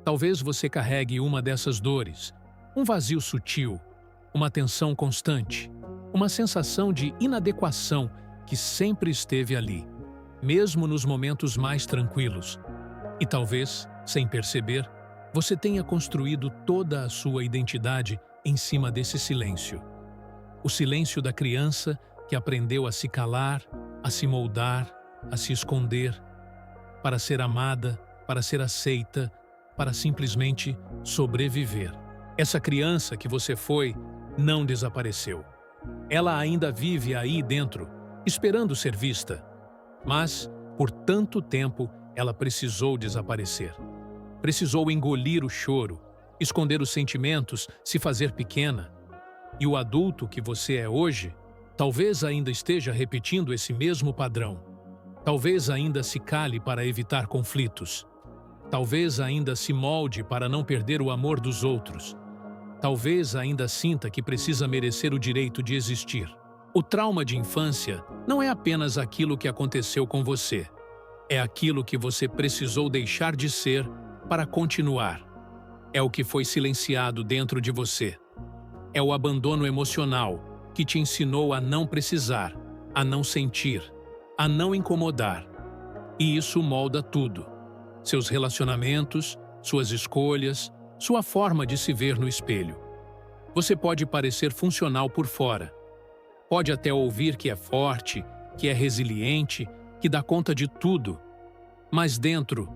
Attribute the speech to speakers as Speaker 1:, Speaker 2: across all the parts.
Speaker 1: Talvez você carregue uma dessas dores, um vazio sutil, uma tensão constante, uma sensação de inadequação que sempre esteve ali, mesmo nos momentos mais tranquilos. E talvez, sem perceber, você tenha construído toda a sua identidade em cima desse silêncio. O silêncio da criança que aprendeu a se calar, a se moldar, a se esconder, para ser amada, para ser aceita, para simplesmente sobreviver. Essa criança que você foi não desapareceu. Ela ainda vive aí dentro, esperando ser vista. Mas, por tanto tempo, ela precisou desaparecer. Precisou engolir o choro, esconder os sentimentos, se fazer pequena. E o adulto que você é hoje, talvez ainda esteja repetindo esse mesmo padrão. Talvez ainda se cale para evitar conflitos. Talvez ainda se molde para não perder o amor dos outros. Talvez ainda sinta que precisa merecer o direito de existir. O trauma de infância não é apenas aquilo que aconteceu com você. É aquilo que você precisou deixar de ser para continuar. É o que foi silenciado dentro de você. É o abandono emocional que te ensinou a não precisar, a não sentir, a não incomodar. E isso molda tudo. Seus relacionamentos, suas escolhas, sua forma de se ver no espelho. Você pode parecer funcional por fora. Pode até ouvir que é forte, que é resiliente, que dá conta de tudo. Mas dentro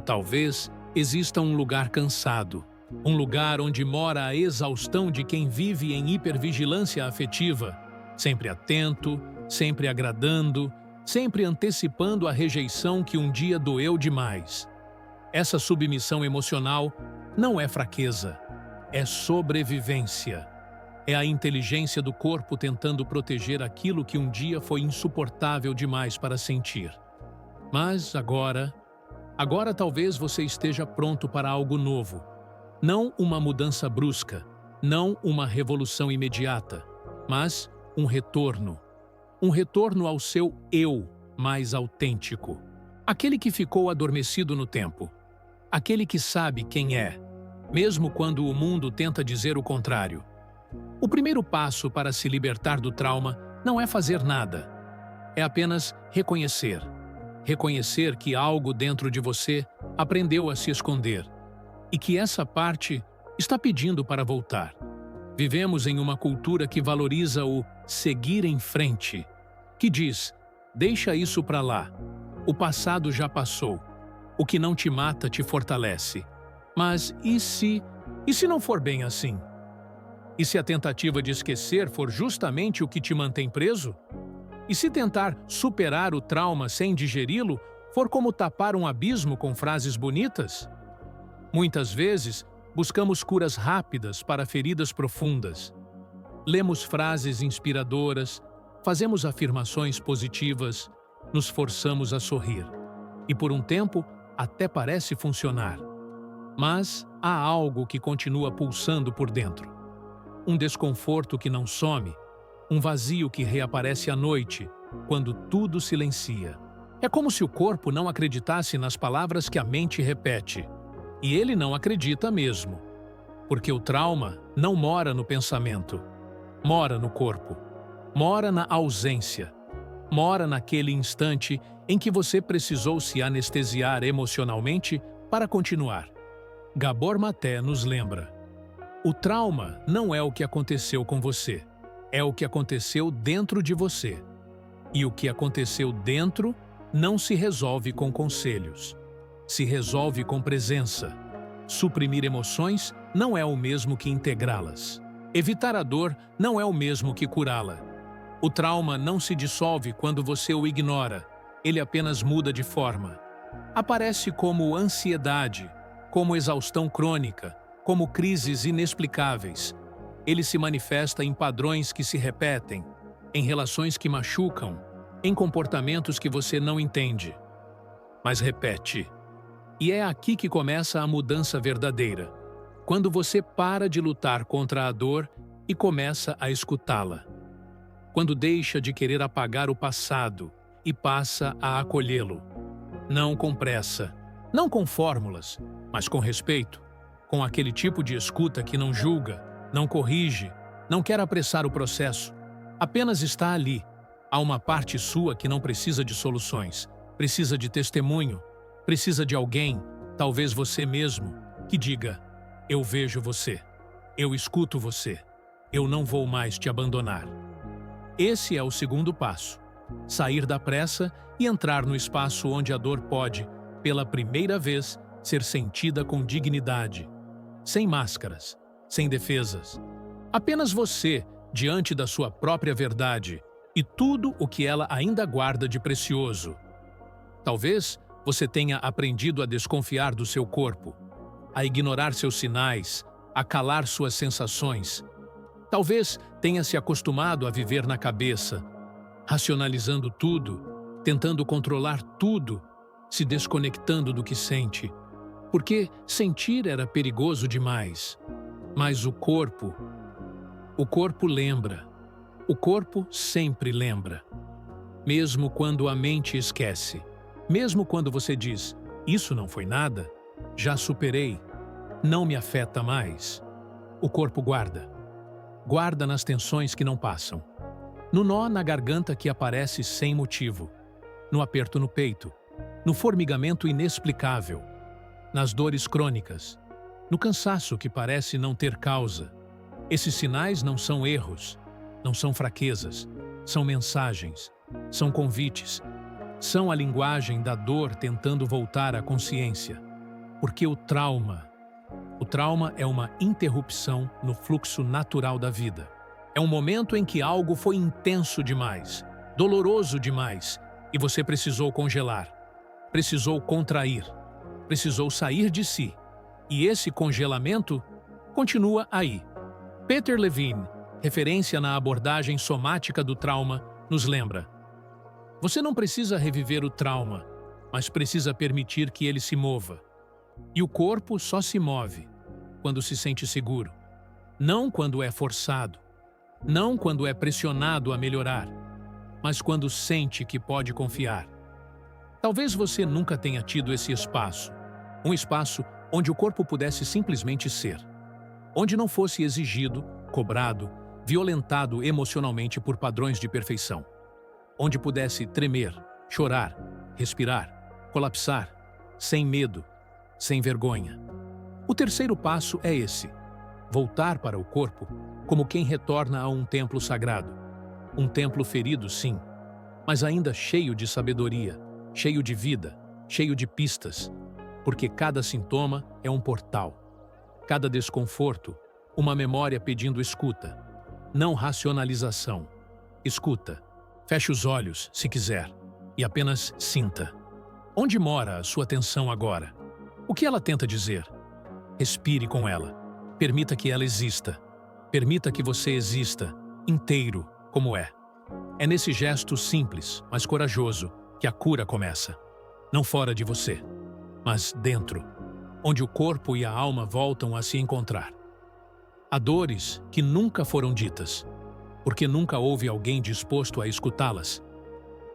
Speaker 1: talvez exista um lugar cansado. Um lugar onde mora a exaustão de quem vive em hipervigilância afetiva, sempre atento, sempre agradando, sempre antecipando a rejeição que um dia doeu demais. Essa submissão emocional não é fraqueza, é sobrevivência. É a inteligência do corpo tentando proteger aquilo que um dia foi insuportável demais para sentir. Mas agora talvez você esteja pronto para algo novo. Não uma mudança brusca, não uma revolução imediata, mas um retorno. Um retorno ao seu eu mais autêntico. Aquele que ficou adormecido no tempo. Aquele que sabe quem é, mesmo quando o mundo tenta dizer o contrário. O primeiro passo para se libertar do trauma não é fazer nada. É apenas reconhecer. Reconhecer que algo dentro de você aprendeu a se esconder e que essa parte está pedindo para voltar. Vivemos em uma cultura que valoriza o seguir em frente, que diz, deixa isso para lá, o passado já passou, o que não te mata te fortalece. Mas e se não for bem assim? E se a tentativa de esquecer for justamente o que te mantém preso? E se tentar superar o trauma sem digeri-lo for como tapar um abismo com frases bonitas? Muitas vezes, buscamos curas rápidas para feridas profundas. Lemos frases inspiradoras, fazemos afirmações positivas, nos forçamos a sorrir. E por um tempo, até parece funcionar. Mas há algo que continua pulsando por dentro. Um desconforto que não some, um vazio que reaparece à noite, quando tudo silencia. É como se o corpo não acreditasse nas palavras que a mente repete. E ele não acredita mesmo. Porque o trauma não mora no pensamento. Mora no corpo. Mora na ausência. Mora naquele instante em que você precisou se anestesiar emocionalmente para continuar. Gabor Maté nos lembra. O trauma não é o que aconteceu com você. É o que aconteceu dentro de você. E o que aconteceu dentro não se resolve com conselhos. Se resolve com presença. Suprimir emoções não é o mesmo que integrá-las. Evitar a dor não é o mesmo que curá-la. O trauma não se dissolve quando você o ignora. Ele apenas muda de forma. Aparece como ansiedade, como exaustão crônica, como crises inexplicáveis. Ele se manifesta em padrões que se repetem, em relações que machucam, em comportamentos que você não entende. Mas repete. E é aqui que começa a mudança verdadeira, quando você para de lutar contra a dor e começa a escutá-la. Quando deixa de querer apagar o passado e passa a acolhê-lo. Não com pressa, Não com fórmulas, mas com respeito, com aquele tipo de escuta que não julga, não corrige, não quer apressar o processo. Apenas está ali. Há uma parte sua que não precisa de soluções, precisa de testemunho, precisa de alguém, talvez você mesmo, que diga: eu vejo você, eu escuto você, eu não vou mais te abandonar. Esse é o segundo passo. Sair da pressa e entrar no espaço onde a dor pode, pela primeira vez, ser sentida com dignidade. Sem máscaras, sem defesas. Apenas você, diante da sua própria verdade e tudo o que ela ainda guarda de precioso. Talvez você tenha aprendido a desconfiar do seu corpo, a ignorar seus sinais, a calar suas sensações. Talvez tenha se acostumado a viver na cabeça, racionalizando tudo, tentando controlar tudo, se desconectando do que sente, porque sentir era perigoso demais. Mas o corpo lembra. O corpo sempre lembra. Mesmo quando a mente esquece. Mesmo quando você diz: isso não foi nada, já superei, não me afeta mais. O corpo guarda. Guarda nas tensões que não passam. No nó na garganta que aparece sem motivo. No aperto no peito. No formigamento inexplicável. Nas dores crônicas. No cansaço que parece não ter causa. Esses sinais não são erros, não são fraquezas, são mensagens, são convites, são a linguagem da dor tentando voltar à consciência. Porque o trauma é uma interrupção no fluxo natural da vida. É um momento em que algo foi intenso demais, doloroso demais, e você precisou congelar, precisou contrair, precisou sair de si. E esse congelamento continua aí. Peter Levine, referência na abordagem somática do trauma, nos lembra: você não precisa reviver o trauma, mas precisa permitir que ele se mova. E o corpo só se move quando se sente seguro, não quando é forçado, não quando é pressionado a melhorar, mas quando sente que pode confiar. Talvez você nunca tenha tido esse espaço, um espaço onde o corpo pudesse simplesmente ser, onde não fosse exigido, cobrado, violentado emocionalmente por padrões de perfeição, onde pudesse tremer, chorar, respirar, colapsar, sem medo, sem vergonha. O terceiro passo é esse: voltar para o corpo como quem retorna a um templo sagrado. Um templo ferido, sim, mas ainda cheio de sabedoria, cheio de vida, cheio de pistas, porque cada sintoma é um portal. Cada desconforto, uma memória pedindo escuta, não racionalização. Escuta, feche os olhos, se quiser, e apenas sinta. Onde mora a sua atenção agora? O que ela tenta dizer? Respire com ela. Permita que ela exista. Permita que você exista, inteiro, como é. É nesse gesto simples, mas corajoso, que a cura começa. Não fora de você, mas dentro, onde o corpo e a alma voltam a se encontrar. Há dores que nunca foram ditas, porque nunca houve alguém disposto a escutá-las.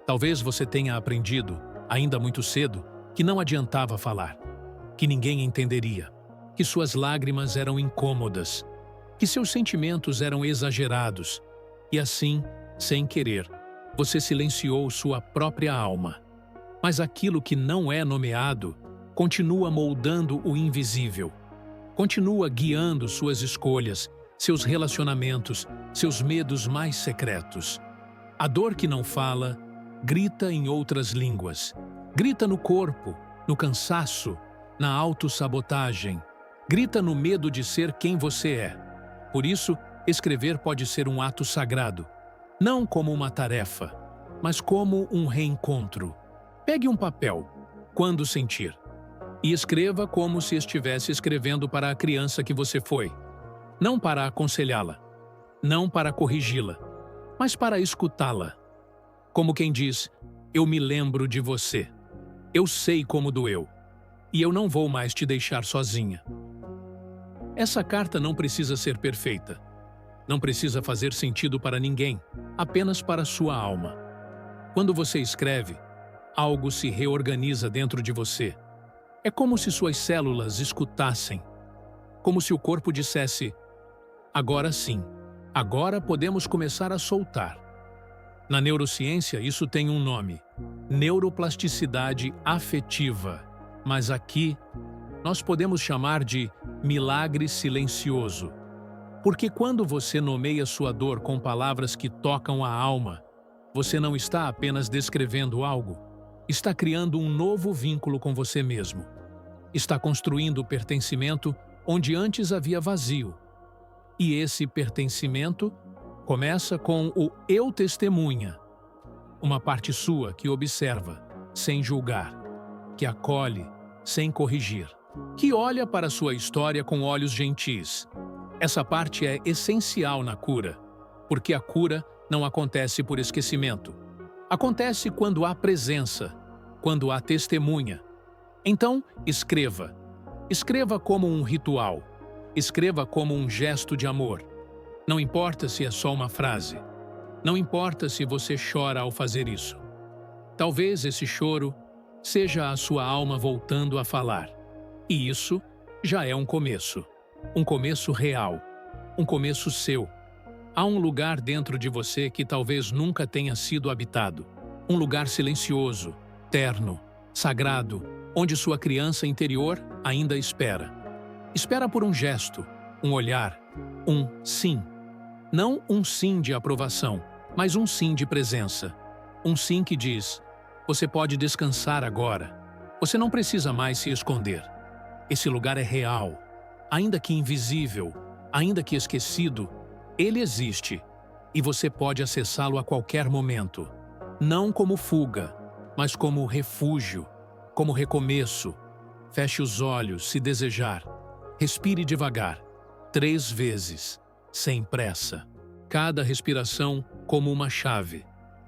Speaker 1: Talvez você tenha aprendido, ainda muito cedo, que não adiantava falar, que ninguém entenderia, que suas lágrimas eram incômodas, que seus sentimentos eram exagerados, e assim, sem querer, você silenciou sua própria alma. Mas aquilo que não é nomeado continua moldando o invisível, continua guiando suas escolhas, seus relacionamentos, seus medos mais secretos. A dor que não fala grita em outras línguas, grita no corpo, no cansaço, na autossabotagem, grita no medo de ser quem você é. Por isso, escrever pode ser um ato sagrado, não como uma tarefa, mas como um reencontro. Pegue um papel, quando sentir, e escreva como se estivesse escrevendo para a criança que você foi. Não para aconselhá-la, não para corrigi-la, mas para escutá-la. Como quem diz: eu me lembro de você, eu sei como doeu, e eu não vou mais te deixar sozinha. Essa carta não precisa ser perfeita, não precisa fazer sentido para ninguém, apenas para sua alma. Quando você escreve, algo se reorganiza dentro de você. É como se suas células escutassem, como se o corpo dissesse: agora sim, agora podemos começar a soltar. Na neurociência, isso tem um nome: neuroplasticidade afetiva. Mas aqui, nós podemos chamar de milagre silencioso. Porque quando você nomeia sua dor com palavras que tocam a alma, você não está apenas descrevendo algo, está criando um novo vínculo com você mesmo. Está construindo pertencimento onde antes havia vazio. E esse pertencimento começa com o eu testemunha, uma parte sua que observa, sem julgar, que acolhe, sem corrigir, que olha para sua história com olhos gentis. Essa parte é essencial na cura, porque a cura não acontece por esquecimento. Acontece quando há presença, quando há testemunha. Então, escreva. Escreva como um ritual. Escreva como um gesto de amor. Não importa se é só uma frase. Não importa se você chora ao fazer isso. Talvez esse choro seja a sua alma voltando a falar. E isso já é um começo. Um começo real. Um começo seu. Há um lugar dentro de você que talvez nunca tenha sido habitado. Um lugar silencioso, terno, sagrado, onde sua criança interior ainda espera. Espera por um gesto, um olhar, um sim. Não um sim de aprovação, mas um sim de presença. Um sim que diz: você pode descansar agora. Você não precisa mais se esconder. Esse lugar é real. Ainda que invisível, ainda que esquecido, ele existe e você pode acessá-lo a qualquer momento. Não como fuga, mas como refúgio, como recomeço. Feche os olhos se desejar. Respire devagar, 3 vezes, sem pressa. Cada respiração como uma chave,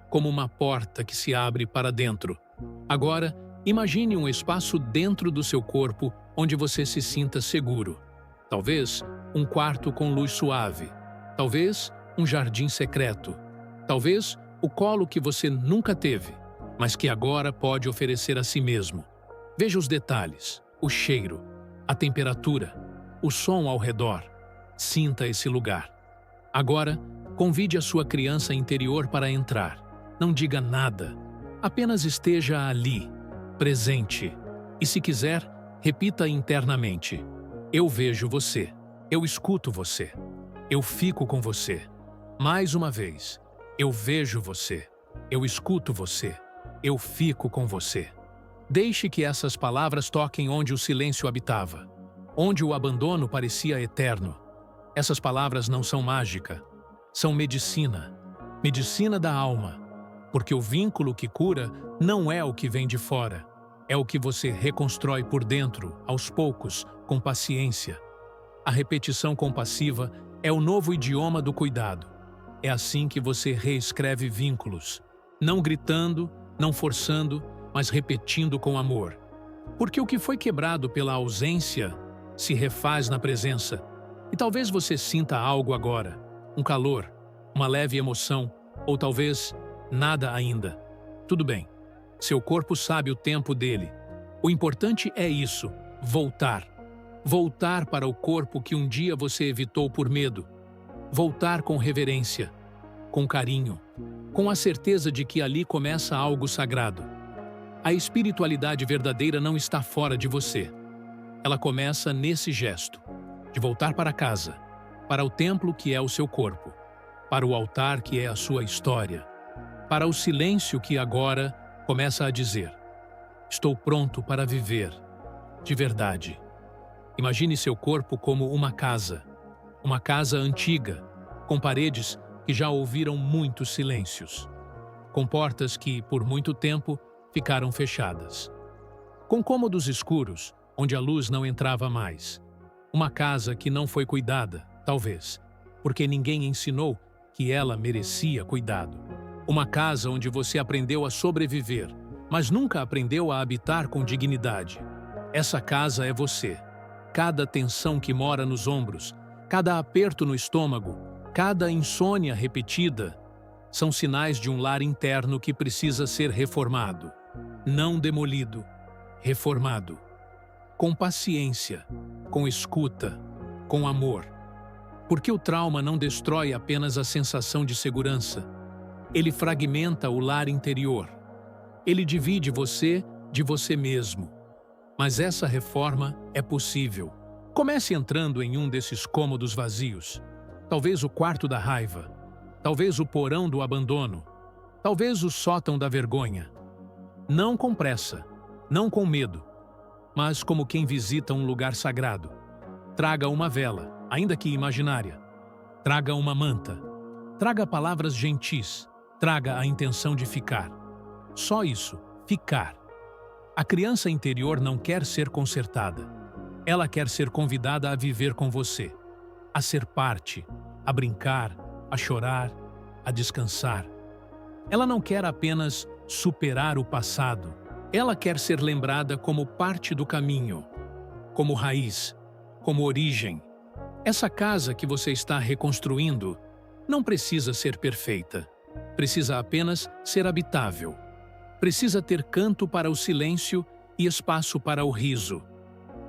Speaker 1: como uma porta que se abre para dentro. Agora, imagine um espaço dentro do seu corpo onde você se sinta seguro. Talvez um quarto com luz suave. Talvez um jardim secreto. Talvez o colo que você nunca teve, mas que agora pode oferecer a si mesmo. Veja os detalhes, o cheiro, a temperatura, o som ao redor. Sinta esse lugar. Agora, convide a sua criança interior para entrar. Não diga nada. Apenas esteja ali, presente. E se quiser, repita internamente: eu vejo você. Eu escuto você. Eu fico com você. Mais uma vez. Eu vejo você. Eu escuto você. Eu fico com você. Deixe que essas palavras toquem onde o silêncio habitava, onde o abandono parecia eterno. Essas palavras não são mágica. São medicina. Medicina da alma. Porque o vínculo que cura não é o que vem de fora. É o que você reconstrói por dentro, aos poucos, com paciência. A repetição compassiva é o novo idioma do cuidado. É assim que você reescreve vínculos. Não gritando, não forçando, mas repetindo com amor. Porque o que foi quebrado pela ausência se refaz na presença. E talvez você sinta algo agora. Um calor, uma leve emoção, ou talvez nada ainda. Tudo bem. Seu corpo sabe o tempo dele. O importante é isso, voltar. Voltar para o corpo que um dia você evitou por medo. Voltar com reverência, com carinho, com a certeza de que ali começa algo sagrado. A espiritualidade verdadeira não está fora de você. Ela começa nesse gesto, de voltar para casa, para o templo que é o seu corpo, para o altar que é a sua história, para o silêncio que agora começa a dizer: estou pronto para viver, de verdade. Imagine seu corpo como uma casa antiga, com paredes que já ouviram muitos silêncios, com portas que, por muito tempo, ficaram fechadas, com cômodos escuros, onde a luz não entrava mais. Uma casa que não foi cuidada, talvez, porque ninguém ensinou que ela merecia cuidado. Uma casa onde você aprendeu a sobreviver, mas nunca aprendeu a habitar com dignidade. Essa casa é você. Cada tensão que mora nos ombros, cada aperto no estômago, cada insônia repetida, são sinais de um lar interno que precisa ser reformado. Não demolido, reformado. com paciência, com escuta, com amor. Porque o trauma não destrói apenas a sensação de segurança. Ele fragmenta o lar interior. Ele divide você de você mesmo. Mas essa reforma é possível. Comece entrando em um desses cômodos vazios. Talvez o quarto da raiva. Talvez o porão do abandono. Talvez o sótão da vergonha. Não com pressa, não com medo, mas como quem visita um lugar sagrado. Traga uma vela, ainda que imaginária. Traga uma manta. Traga palavras gentis. Traga a intenção de ficar. Só isso, ficar. A criança interior não quer ser consertada. Ela quer ser convidada a viver com você, a ser parte, a brincar, a chorar, a descansar. Ela não quer apenas superar o passado. Ela quer ser lembrada como parte do caminho, como raiz, como origem. Essa casa que você está reconstruindo não precisa ser perfeita. Precisa apenas ser habitável. Precisa ter canto para o silêncio e espaço para o riso.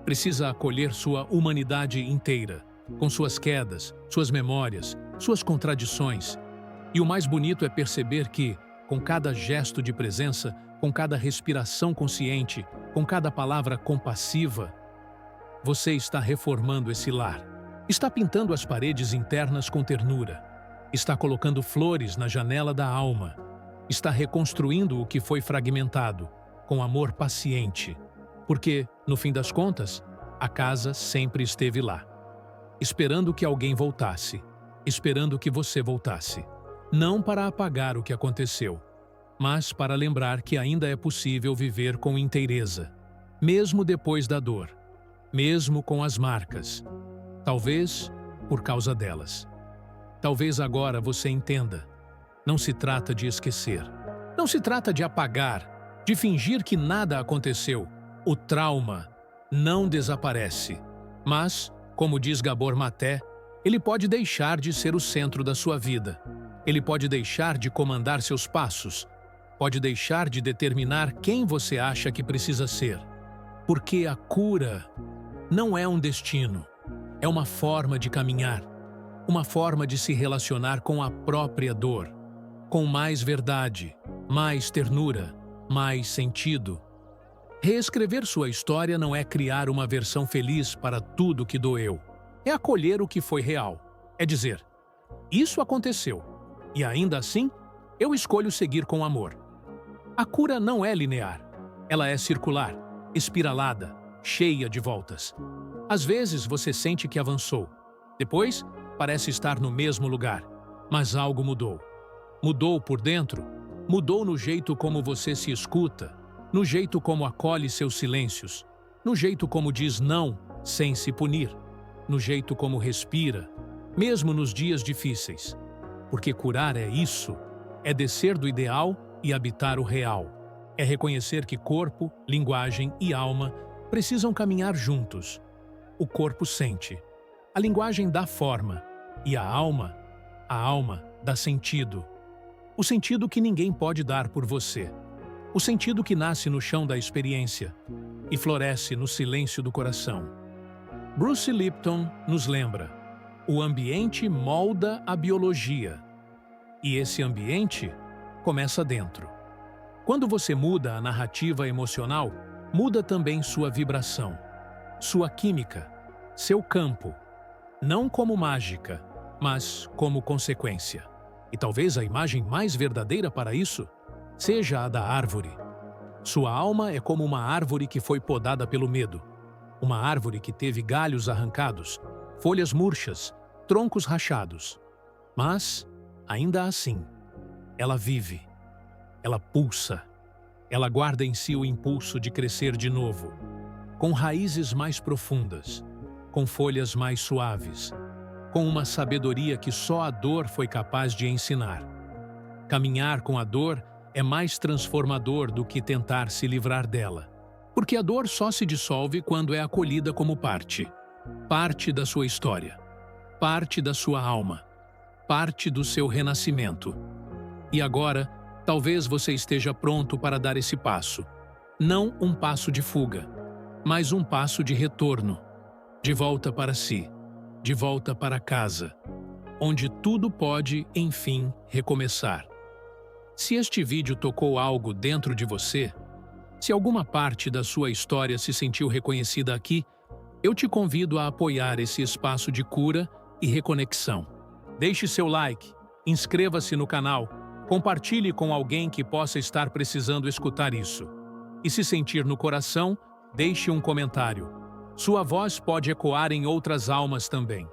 Speaker 1: Precisa acolher sua humanidade inteira, com suas quedas, suas memórias, suas contradições. E o mais bonito é perceber que, com cada gesto de presença, com cada respiração consciente, com cada palavra compassiva, você está reformando esse lar. Está pintando as paredes internas com ternura. Está colocando flores na janela da alma. Está reconstruindo o que foi fragmentado, com amor paciente. Porque, no fim das contas, a casa sempre esteve lá. Esperando que alguém voltasse. Esperando que você voltasse. Não para apagar o que aconteceu, mas para lembrar que ainda é possível viver com inteireza, mesmo depois da dor, mesmo com as marcas, talvez por causa delas. Talvez agora você entenda, não se trata de esquecer, não se trata de apagar, de fingir que nada aconteceu. O trauma não desaparece, mas, como diz Gabor Maté, ele pode deixar de ser o centro da sua vida. Ele pode deixar de comandar seus passos, pode deixar de determinar quem você acha que precisa ser. Porque a cura não é um destino, é uma forma de caminhar, uma forma de se relacionar com a própria dor, com mais verdade, mais ternura, mais sentido. Reescrever sua história não é criar uma versão feliz para tudo que doeu, é acolher o que foi real, é dizer, isso aconteceu. E ainda assim, eu escolho seguir com amor. A cura não é linear. Ela é circular, espiralada, cheia de voltas. Às vezes você sente que avançou. Depois, parece estar no mesmo lugar. Mas algo mudou. Mudou por dentro. Mudou no jeito como você se escuta. No jeito como acolhe seus silêncios. No jeito como diz não, sem se punir. No jeito como respira, mesmo nos dias difíceis. Porque curar é isso, é descer do ideal e habitar o real. É reconhecer que corpo, linguagem e alma precisam caminhar juntos. O corpo sente, a linguagem dá forma e a alma dá sentido. O sentido que ninguém pode dar por você. O sentido que nasce no chão da experiência e floresce no silêncio do coração. Bruce Lipton nos lembra: o ambiente molda a biologia. E esse ambiente começa dentro. Quando você muda a narrativa emocional, muda também sua vibração, sua química, seu campo. Não como mágica, mas como consequência. E talvez a imagem mais verdadeira para isso seja a da árvore. Sua alma é como uma árvore que foi podada pelo medo. Uma árvore que teve galhos arrancados, folhas murchas, troncos rachados. Mas, ainda assim, ela vive, ela pulsa, ela guarda em si o impulso de crescer de novo, com raízes mais profundas, com folhas mais suaves, com uma sabedoria que só a dor foi capaz de ensinar. Caminhar com a dor é mais transformador do que tentar se livrar dela, porque a dor só se dissolve quando é acolhida como parte da sua história, parte da sua alma, parte do seu renascimento. E agora, talvez você esteja pronto para dar esse passo. Não um passo de fuga, mais um passo de retorno, de volta para si, de volta para casa, onde tudo pode, enfim, recomeçar. Se este vídeo tocou algo dentro de você, se alguma parte da sua história se sentiu reconhecida aqui, eu te convido a apoiar esse espaço de cura e reconexão. Deixe seu like, inscreva-se no canal, compartilhe com alguém que possa estar precisando escutar isso. E se sentir no coração, deixe um comentário. Sua voz pode ecoar em outras almas também.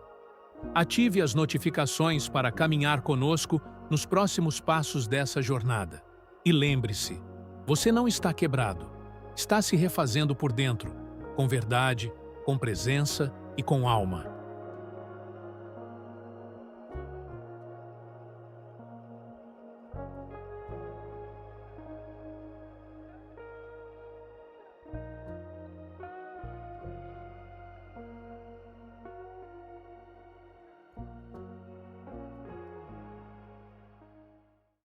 Speaker 1: Ative as notificações para caminhar conosco nos próximos passos dessa jornada. E lembre-se, você não está quebrado, está se refazendo por dentro, com verdade, com presença e com alma.